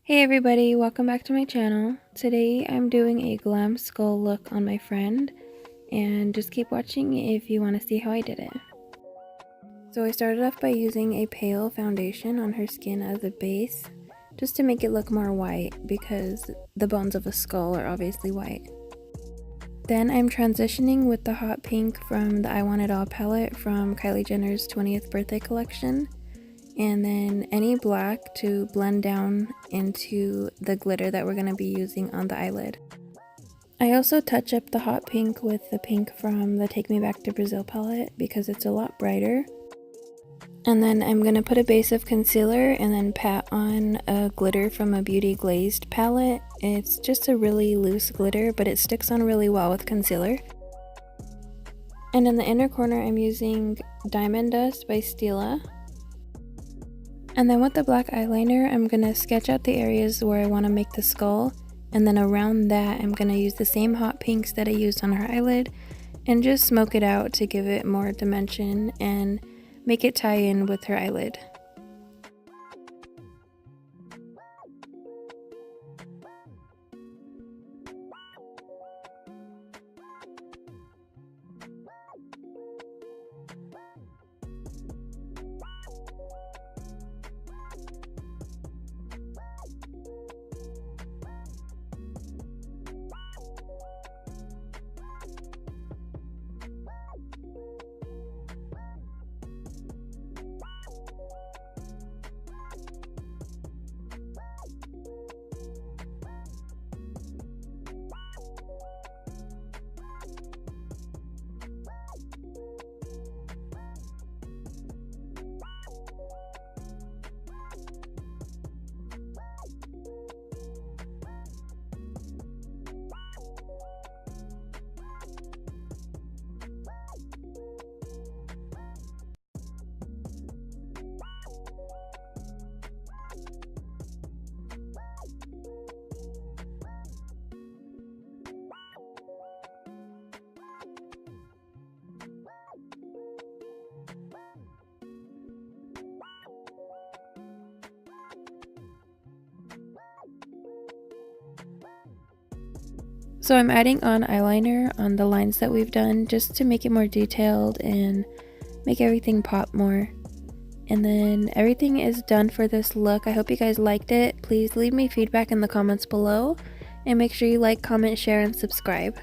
Hey everybody, welcome back to my channel. Today I'm doing a glam skull look on my friend, and just keep watching if you want to see how I did it. So I started off by using a pale foundation on her skin as a base, just to make it look more white because the bones of a skull are obviously white. Then I'm transitioning with the hot pink from the I Want It All palette from Kylie Jenner's 20th birthday collection. And then any black to blend down into the glitter that we're going to be using on the eyelid. I also touch up the hot pink with the pink from the Take Me Back to Brazil palette because it's a lot brighter. And then I'm going to put a base of concealer and then pat on a glitter from a Beauty Glazed palette. It's just a really loose glitter, but it sticks on really well with concealer. And in the inner corner I'm using Diamond Dust by Stila. And then with the black eyeliner, I'm going to sketch out the areas where I want to make the skull, and then around that I'm going to use the same hot pinks that I used on her eyelid and just smoke it out to give it more dimension and make it tie in with her eyelid. So I'm adding on eyeliner on the lines that we've done just to make it more detailed and make everything pop more. And then everything is done for this look. I hope you guys liked it. Please leave me feedback in the comments below and make sure you like, comment, share, and subscribe.